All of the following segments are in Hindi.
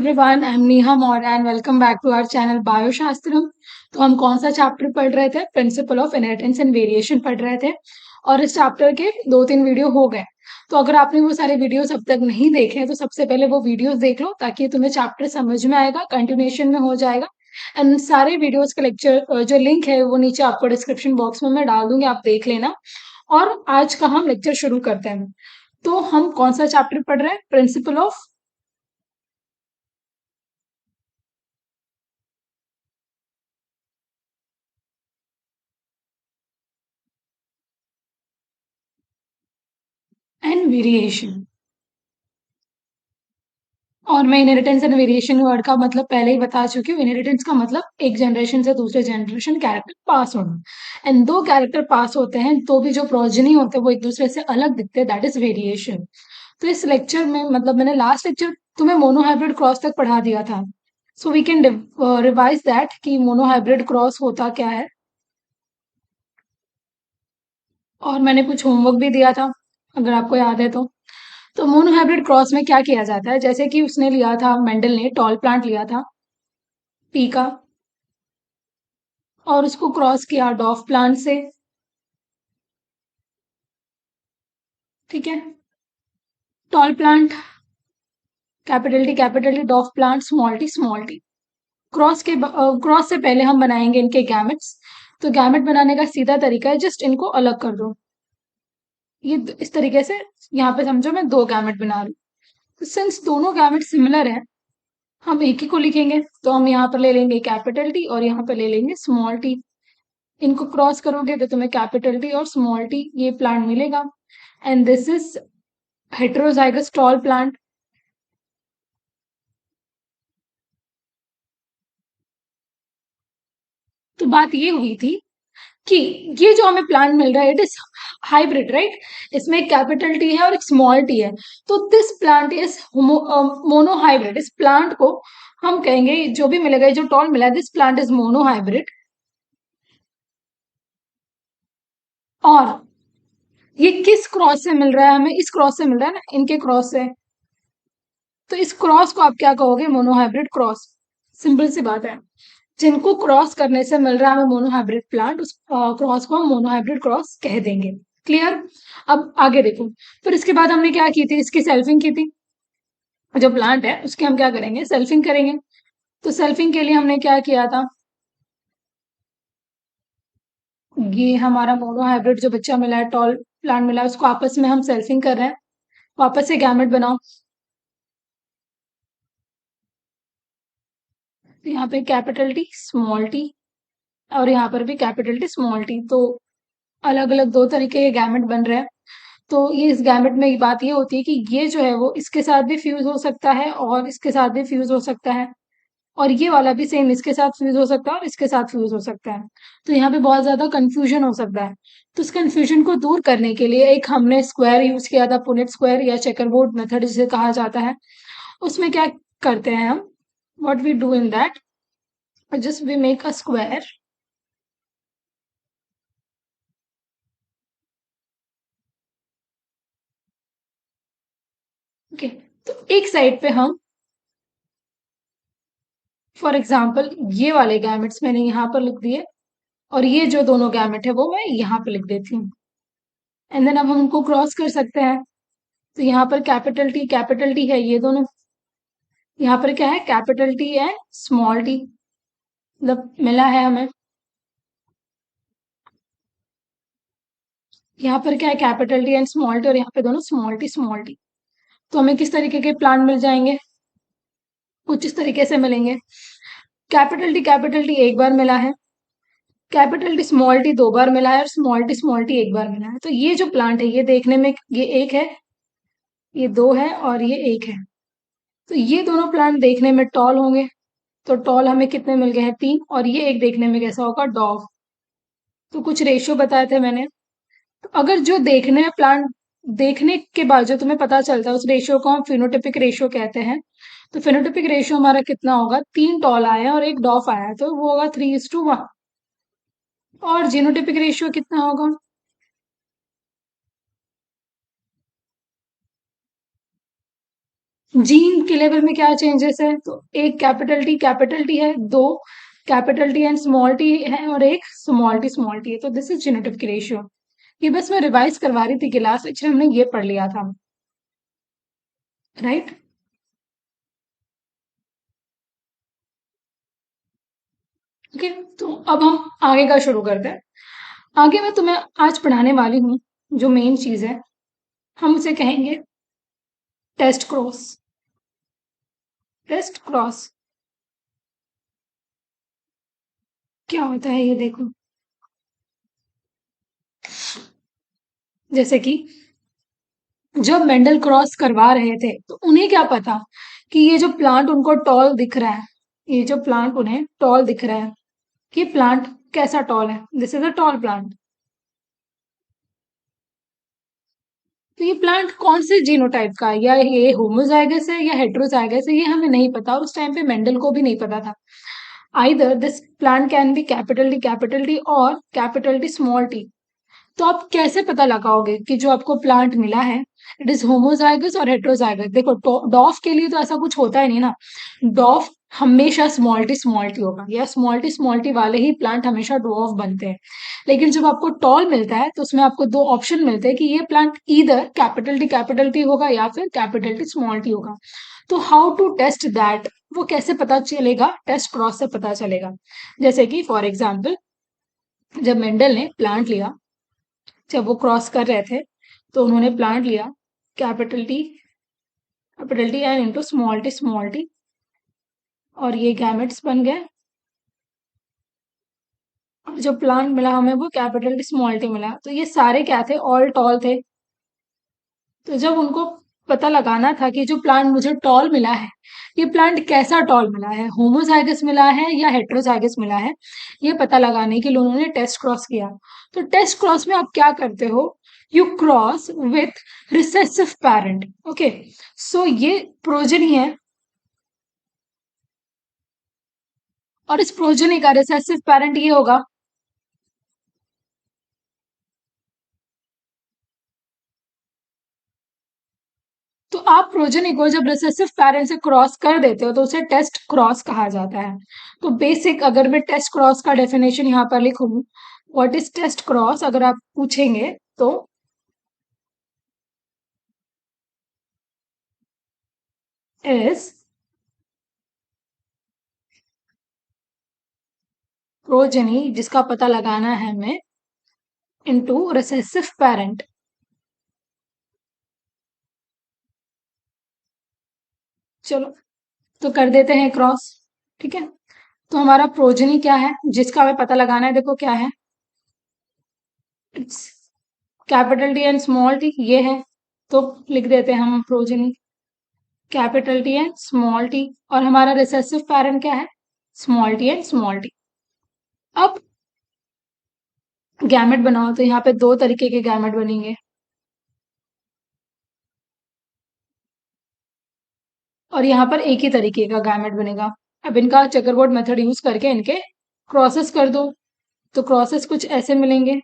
Everyone, I am Neha Maurya and welcome back to our channel Bioshastram. तो हम कौन सा चैप्टर पढ़ रहे थे? Principle of inheritance and variation पढ़ रहे थे और इस चैप्टर के 2-3 वीडियो हो गए। तो अगर आपने वो सारे वीडियोस अब तक नहीं देखे हैं तो सबसे पहले वो वीडियोस देख लो ताकि तुम्हें चैप्टर समझ में आएगा, कंटिन्यूएशन में हो जाएगा। एंड सारे वीडियोस का लेक्चर जो लिंक है वो नीचे आपको डिस्क्रिप्शन बॉक्स में मैं डाल दूंगी, आप देख लेना। और आज का हम लेक्चर शुरू करते हैं। तो हम कौन सा चैप्टर पढ़ रहे हैं? Principle of and variation. और मैं इनहेरिटेंस एंड वेरिएशन वर्ड का मतलब पहले ही बता चुकी हूँ। इनहेरिटेंस का मतलब एक जनरेशन से दूसरे जनरेशन कैरेक्टर पास होना, एंड दो कैरेक्टर पास होते हैं तो भी जो प्रोजेनी होते हैं वो एक दूसरे से अलग दिखते हैं, दैट इज वेरिएशन। तो इस लेक्चर में मतलब मैंने लास्ट लेक्चर तुम्हें मोनोहाइब्रिड क्रॉस तक पढ़ा दिया था, so we can revise that कि मोनोहाइब्रिड क्रॉस होता क्या है। और मैंने कुछ होमवर्क भी दिया था, अगर आपको याद है तो मोनोहाइब्रिड क्रॉस में क्या किया जाता है? जैसे कि उसने लिया था, मेंडल ने टॉल प्लांट लिया था पी का, और उसको क्रॉस किया डॉफ प्लांट से। ठीक है, tall plant capital T डॉफ plant small T. Cross से पहले हम बनाएंगे इनके गैमेट्स। तो गैमेट बनाने का सीधा तरीका है, जस्ट इनको अलग कर दो। ये इस तरीके से, यहाँ पे समझो मैं दो गैमेट बना रही हूँ। तो सिंस दोनों गैमेट सिमिलर है, हम एक ही को लिखेंगे। तो हम यहाँ पर ले लेंगे कैपिटल टी और यहाँ पर ले लेंगे स्मॉल टी। इनको क्रॉस करोगे तो तुम्हें कैपिटल टी और स्मॉल टी ये प्लांट मिलेगा, and this is heterozygous tall plant. तो बात ये हुई थी कि ये जो हमें प्लांट मिल रहा है इट इज हाइब्रिड, राइट? इसमें एक कैपिटल टी है और एक स्मॉल टी है। तो दिस प्लांट इज मोनोहाइब्रिड। इस प्लांट को हम कहेंगे, जो भी मिलेगा, जो टॉल मिला है, दिस प्लांट इज मोनोहाइब्रिड। और ये किस क्रॉस से मिल रहा है? हमें इस क्रॉस से मिल रहा है ना, इनके क्रॉस से। तो इस क्रॉस को आप क्या कहोगे? Monohybrid cross. सिंपल सी बात है, जिनको क्रॉस करने से मिल रहा है हमें मोनोहाइब्रिड प्लांट, उस क्रॉस को हम मोनोहाइब्रिड क्रॉस कह देंगे। क्लियर? अब आगे देखो। फिर इसके बाद हमने क्या की थी? इसकी सेल्फिंग की थी। जो प्लांट है उसकी हम क्या करेंगे? सेल्फिंग करेंगे। तो सेल्फिंग के लिए हमने क्या किया था? ये हमारा मोनोहाइब्रिड जो बच्चा मिला है, टॉल प्लांट मिला है, उसको आपस में हम सेल्फिंग कर रहे हैं। वापस से गैमेट बनाओ। तो यहाँ पे कैपिटल टी स्मॉल टी, और यहाँ पर भी कैपिटल टी स्मॉल टी। तो अलग अलग दो तरीके के गैमेट बन रहे हैं। तो ये इस गैमेट में बात ये होती है कि ये जो है वो इसके साथ भी फ्यूज हो सकता है और इसके साथ भी फ्यूज हो सकता है, और ये वाला भी सेम इसके साथ फ्यूज हो सकता है और इसके साथ फ्यूज हो सकता है। तो यहाँ पे बहुत ज्यादा कंफ्यूजन हो सकता है। तो इस कंफ्यूजन को दूर करने के लिए एक हमने स्क्वायर यूज किया था, पुनेट स्क्वायर या चेकरबोर्ड मेथड जिसे कहा जाता है। उसमें क्या करते हैं हम? What we do in that, just we make a square. Okay, तो एक साइड पे हम, फॉर एग्जाम्पल, ये वाले गैमेट्स मैंने यहाँ पर लिख दिए, और ये जो दोनों गैमेट है वो मैं यहाँ पे लिख देती हूँ। एंड देन अब हम उनको क्रॉस कर सकते हैं। तो यहाँ पर कैपिटल टी है ये दोनों। यहाँ पर क्या है? Capital T and small T, मतलब मिला है हमें। यहाँ पर क्या है? Capital T and small T, और यहाँ पे दोनों स्मॉल टी। तो हमें किस तरीके के प्लांट मिल जाएंगे? कुछ इस तरीके से मिलेंगे। कैपिटल टी एक बार मिला है, कैपिटल टी स्मॉल टी दो बार मिला है, और स्मॉल टी एक बार मिला है। तो ये जो प्लांट है ये देखने में ये एक है, ये दो है, और ये एक है। तो ये दोनों प्लांट देखने में टॉल होंगे। तो टॉल हमें कितने मिल गए हैं? 3। और ये एक देखने में कैसा होगा? डॉग। तो कुछ रेशियो बताए थे मैंने। तो अगर जो देखने में प्लांट, देखने के बाद जो तुम्हें पता चलता है, उस रेशियो को हम फिनोटिपिक रेशियो कहते हैं। तो फिनोटिपिक रेशियो हमारा कितना होगा? 3 टॉल आए हैं और एक डॉफ आया है, तो वो होगा 3:1। और जीनोटिपिक रेशियो कितना होगा? जीन के लेवल में क्या चेंजेस है, तो एक कैपिटल टी है, दो capital T and small T है, और एक स्मॉल टी है। तो दिस इज जीनोटाइप की रेशियो। ये बस मैं रिवाइज करवा रही थी कि लास्ट लेक्चर हमने ये पढ़ लिया था, राइट। ओके, तो अब हम आगे का शुरू करते हैं। आगे मैं तुम्हें आज पढ़ाने वाली हूँ जो मेन चीज है, हम उसे कहेंगे टेस्ट क्रॉस। टेस्ट क्रॉस क्या होता है ये देखो। जैसे कि जब मेंडल क्रॉस करवा रहे थे तो उन्हें क्या पता कि ये जो प्लांट उनको टॉल दिख रहा है, ये जो प्लांट उन्हें टॉल दिख रहा है, कि प्लांट कैसा टॉल है, this is a tall plant. तो ये प्लांट कौन से जीनोटाइप का है, या ये होमोजाइगस है या हेट्रोजाइगस है, ये हमें नहीं पता, और उस टाइम पे मेंडल को भी नहीं पता था। Either this plant can be capital T और कैपिटल टी स्मॉल टी। तो आप कैसे पता लगाओगे कि जो आपको प्लांट मिला है इट इज होमोजाइगस और हेट्रोजाइगस। देखो डॉफ के लिए तो ऐसा कुछ होता ही नहीं ना, डॉफ हमेशा स्मॉल टी होगा, या स्मॉल टी वाले ही प्लांट हमेशा डॉफ बनते हैं। लेकिन जब आपको टॉल मिलता है तो उसमें आपको दो ऑप्शन मिलते हैं कि ये प्लांट इधर कैपिटल टी होगा या फिर कैपिटल टी स्मॉल टी होगा। तो हाउ टू टेस्ट दैट, वो कैसे पता चलेगा, टेस्ट क्रॉस से पता चलेगा। जैसे कि फॉर एग्जाम्पल जब मेंडल ने प्लांट लिया, जब वो क्रॉस कर रहे थे तो उन्होंने प्लांट लिया capital T and into small T, और ये गैमेट्स बन गए। और जो प्लांट मिला हमें वो कैपिटल टी स्मॉल टी मिला। तो ये सारे क्या थे, ऑल टॉल थे। तो जब उनको पता लगाना था कि जो प्लांट मुझे टॉल मिला है, ये प्लांट कैसा टॉल मिला है, होमोजाइगस मिला है या हेट्रोजाइगस मिला है, ये पता लगाने के लिए उन्होंने टेस्ट क्रॉस किया। तो टेस्ट क्रॉस में आप क्या करते हो, you cross with recessive parent. Okay, so ये प्रोजनी है, और इस प्रोजनी का रिसेसिव पैरेंट ये होगा। तो आप प्रोजनी को जब रिसेसिव पैरेंट से क्रॉस कर देते हो तो उसे टेस्ट क्रॉस कहा जाता है। तो बेसिक अगर मैं टेस्ट क्रॉस का डेफिनेशन यहाँ पर लिखूं, व्हाट इज टेस्ट क्रॉस अगर आप पूछेंगे तो इज प्रोजनी जिसका पता लगाना है हमें इनटू रिसेसिव पेरेंट। चलो तो कर देते हैं क्रॉस, ठीक है। तो हमारा प्रोजनी क्या है जिसका हमें पता लगाना है, देखो क्या है, it's capital T and small T, ये है। तो लिख देते हैं हम progeny capital T and small T, और हमारा रिसेसिव पैरेंट क्या है, small T and small T. अब गैमेट बनाओ तो यहाँ पे दो तरीके के गैमेट बनेंगे, और यहाँ पर एक ही तरीके का गैमेट बनेगा। अब इनका चेकरबोर्ड मेथड यूज करके इनके क्रॉसेस कर दो, तो क्रॉसेस कुछ ऐसे मिलेंगे।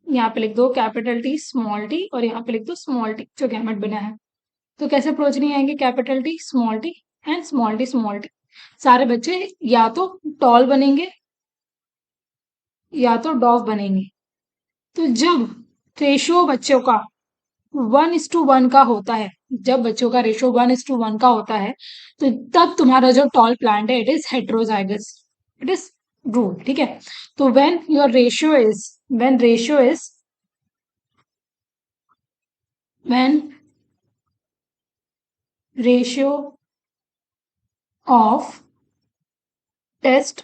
यहाँ पे लिख दो कैपिटल टी स्मॉल टी, और यहाँ पे लिख दो स्मॉल टी जो गैमेट बना है। तो कैसे प्रोजनी आएंगे, capital T and small T. सारे बच्चे या तो टॉल बनेंगे या तो डॉफ बनेंगे। तो जब रेशियो बच्चों का 1:1 का होता है, जब बच्चों का रेशियो 1:1 का होता है, तो तब तुम्हारा जो टॉल प्लांट है it is heterozygous, it is rule, ठीक है। तो when ratio of test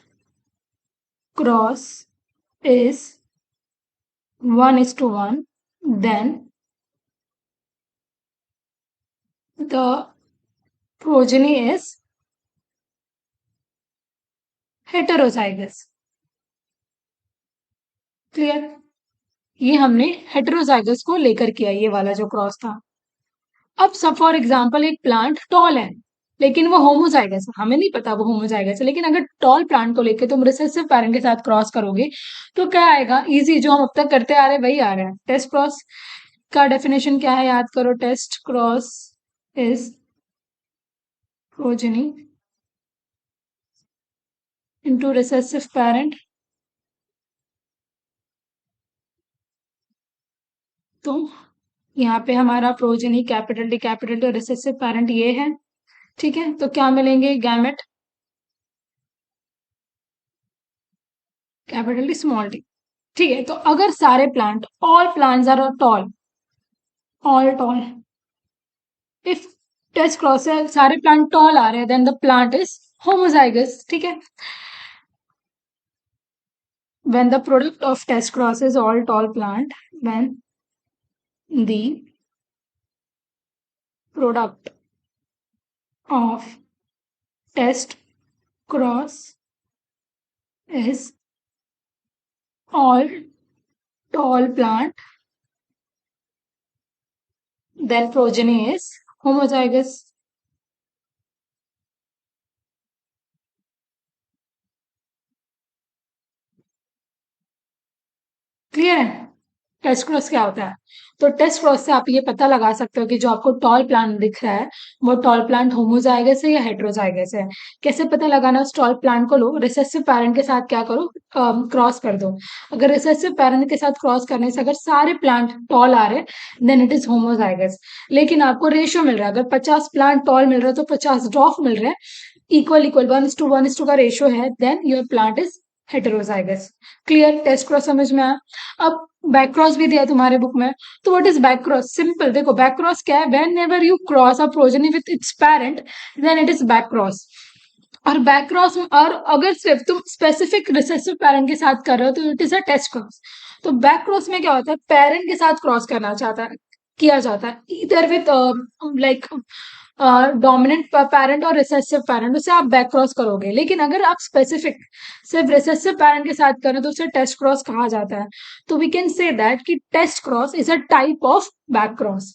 cross is 1:1, then the progeny is heterozygous। Clear, ये हमने हेटेरोजाइगस को लेकर किया, ये वाला जो क्रॉस था। अब सब फॉर एग्जाम्पल एक प्लांट टॉल है, लेकिन वो होमोजाइगस है, हमें नहीं पता वो होमोजाइगस है। लेकिन अगर टॉल प्लांट को लेके तुम रिसेसिव पैरेंट के साथ क्रॉस करोगे तो क्या आएगा, इजी, जो हम अब तक करते आ रहे हैं वही आ रहा है। टेस्ट क्रॉस का डेफिनेशन क्या है, याद करो। Test cross is progeny into recessive parent. तो यहाँ पे हमारा प्रोजेनी कैपिटल डी और रिसेसिव पेरेंट ये है, ठीक है। तो क्या मिलेंगे, gamete capital D small d, ठीक है। तो अगर सारे plant, all plants are tall, all tall, if test cross से सारे प्लांट टॉल आ रहे हैं, then the plant is homozygous, ठीक है। when the product of test cross is all tall plant, when the product of test cross is all tall plant, then progeny is homozygous. Clear है टेस्ट क्रॉस क्या होता है? तो टेस्ट क्रॉस से आप ये पता लगा सकते हो कि जो आपको टॉल प्लांट दिख रहा है वो टॉल प्लांट होमोजाइगस है या हेट्रोजाइगस है। कैसे पता लगाना, उस टॉल प्लांट को लो, रिसेसिव पैरेंट के साथ क्या करो, क्रॉस कर दो। अगर रिसेसिव पैरेंट के साथ क्रॉस करने से अगर सारे प्लांट टॉल आ रहे हैं देन इट इज होमोजाइगस। लेकिन आपको रेशियो मिल रहा है, अगर 50 प्लांट टॉल मिल रहा है तो 50 ड्रॉप मिल रहे हैं, इक्वल इक्वल 1:1 का रेशियो है, then your plant is heterozygous. Clear, test cross समझ में आया। अब बैक क्रॉस भी दिया है तुम्हारे बुक में। तो what is back cross? Simple, देखो बैक क्रॉस क्या है, whenever you cross a progeny with its parent then it is back cross. और बैक क्रॉस, और अगर सिर्फ तुम स्पेसिफिक रिसेसिव पेरेंट के साथ कर रहे हो तो it is a test cross. तो बैक क्रॉस में क्या होता है, पेरेंट के साथ क्रॉस करना चाहता है, किया जाता है इधर विथ लाइक डोमिनेंट पेरेंट और रिसेसिव पेरेंट, उसे आप बैक क्रॉस करोगे। लेकिन अगर आप स्पेसिफिक सिर्फ रिसेसिव पेरेंट के साथ करें तो उसे टेस्ट क्रॉस कहा जाता है। तो वी कैन से दैट कि test cross is a type of back cross.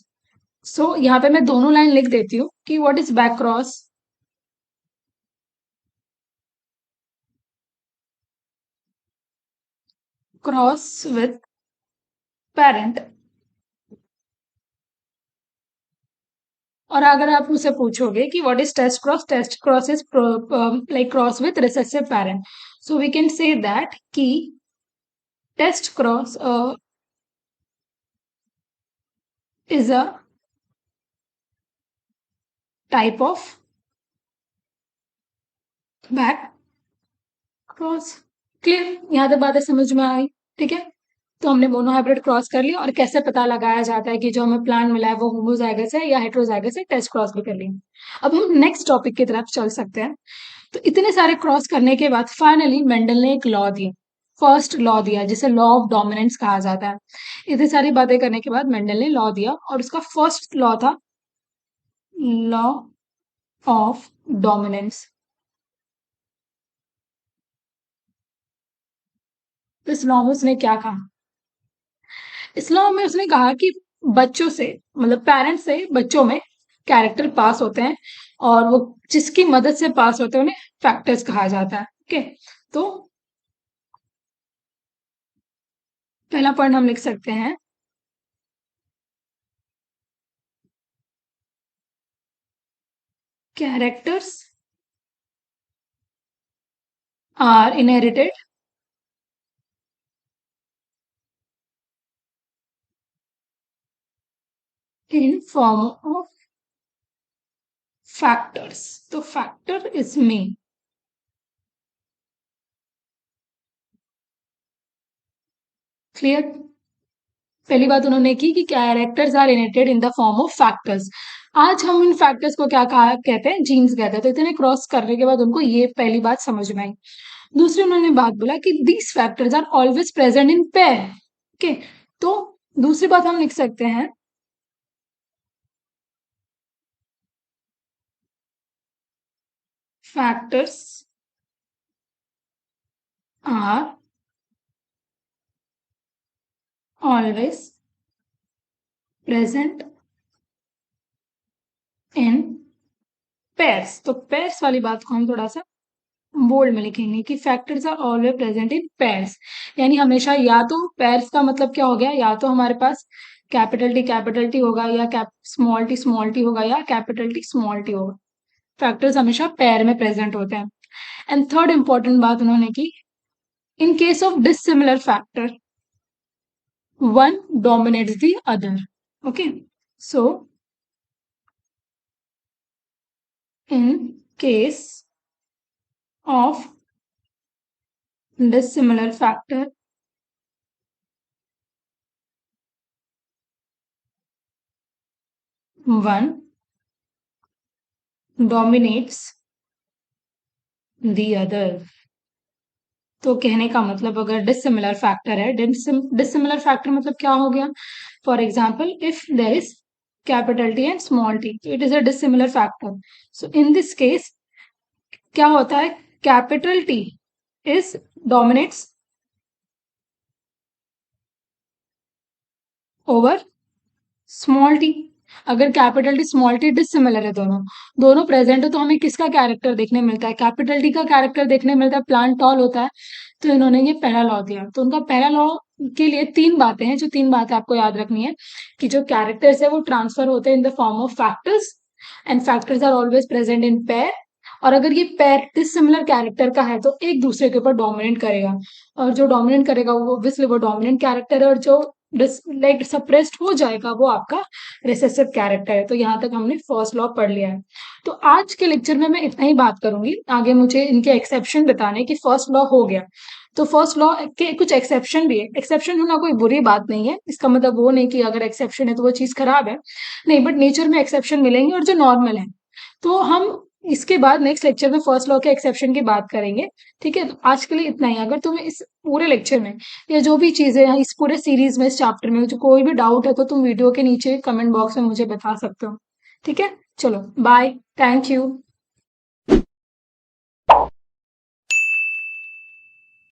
So यहाँ पे मैं दोनों लाइन लिख देती हूँ कि what is back cross. Cross with parent. और अगर आप मुझसे पूछोगे कि what is test cross is like cross with recessive parent, so we can say that कि test cross is a type of back cross. Clear, यहाँ तक बातें समझ में आई, ठीक है। तो हमने मोनोहाइब्रिड क्रॉस कर लिया, और कैसे पता लगाया जाता है कि जो हमें प्लांट मिला है वो होमोजाइगस है या हेट्रोजाइगस है, टेस्ट क्रॉस भी कर लिया। अब हम नेक्स्ट टॉपिक की तरफ चल सकते हैं। तो इतने सारे क्रॉस करने के बाद फाइनली मेंडल ने एक लॉ दिया, फर्स्ट लॉ दिया जिसे लॉ ऑफ डोमिनेंस कहा जाता है। इतनी सारी बातें करने के बाद मेंडल ने लॉ दिया, और उसका फर्स्ट लॉ था लॉ ऑफ डोमिनेंस। इस लॉ में उसने क्या कहा, इस लॉ में उसने कहा कि बच्चों से, मतलब पेरेंट्स से बच्चों में कैरेक्टर पास होते हैं, और वो जिसकी मदद से पास होते हैं उन्हें फैक्टर्स कहा जाता है। ओके, तो पहला पॉइंट हम लिख सकते हैं, characters are inherited in form of factors. तो फैक्टर इज मेन। क्लियर, पहली बात उन्होंने की कि characters are inherited in the form of factors. आज हम इन फैक्टर्स को क्या कहा कहते हैं, जीन्स कहते हैं। तो इतने क्रॉस करने के बाद उनको ये पहली बात समझ में आई। दूसरी उन्होंने बात बोला कि these factors are always present in pair. Okay, तो दूसरी बात हम लिख सकते हैं, factors are always present in pairs, तो पेयर्स वाली बात को हम थोड़ा सा बोल्ड में लिखेंगे कि factors are always present in pairs, यानी हमेशा या तो पेयर्स का मतलब क्या हो गया, या तो हमारे पास कैपिटल टी होगा, या स्मॉल टी होगा, या कैपिटल टी स्मॉल टी होगा। फैक्टर्स हमेशा पेयर में प्रेजेंट होते हैं। एंड थर्ड इंपॉर्टेंट बात उन्होंने की, in case of dissimilar factor one dominates the other. Okay, so in case of dissimilar factor, one dominates the other. तो कहने का मतलब अगर डिसिमिलर फैक्टर है, डिसिमिलर फैक्टर मतलब क्या हो गया, for example if there is capital T and small T, it is a dissimilar factor. So in this case क्या होता है, capital T is dominates over small T. अगर capital T small T dissimilar है, दोनों दोनों प्रेजेंट है, तो हमें किसका कैरेक्टर देखने मिलता है, कैपिटल टी का कैरेक्टर देखने मिलता है, प्लांट टॉल होता है। तो इन्होंने ये पहला लॉ दिया, तो उनका पहला लॉ के लिए तीन बातें हैं, जो तीन बातें आपको याद रखनी है कि जो कैरेक्टर्स है वो ट्रांसफर होते हैं in the form of factors, and factors are always present in pair. और अगर ये पेयर डिसिमिलर कैरेक्टर का है तो एक दूसरे के ऊपर डोमिनेट करेगा, और जो डोमिनेट करेगा वो ऑब्वियसली वो डोमिनेंट कैरेक्टर है, और जो लाइक सप्रेस्ड हो जाएगा वो आपका रिसेसिव कैरेक्टर है। तो यहाँ तक हमने फर्स्ट लॉ पढ़ लिया है। तो आज के लेक्चर में मैं इतना ही बात करूंगी, आगे मुझे इनके एक्सेप्शन बताने कि फर्स्ट लॉ हो गया, तो फर्स्ट लॉ के कुछ एक्सेप्शन भी है। एक्सेप्शन होना कोई बुरी बात नहीं है, इसका मतलब वो नहीं कि अगर एक्सेप्शन है तो वो चीज खराब है, नहीं, बट नेचर में एक्सेप्शन मिलेंगे और जो नॉर्मल है। तो हम इसके बाद नेक्स्ट लेक्चर में फर्स्ट लॉ के एक्सेप्शन की बात करेंगे। ठीक है, तो आज के लिए इतना ही। अगर तुम्हें इस पूरे लेक्चर में या जो भी चीजें हैं इस पूरे सीरीज में, इस चैप्टर में जो कोई भी डाउट है तो तुम वीडियो के नीचे कमेंट बॉक्स में मुझे बता सकते हो। ठीक है, चलो बाय, थैंक यू।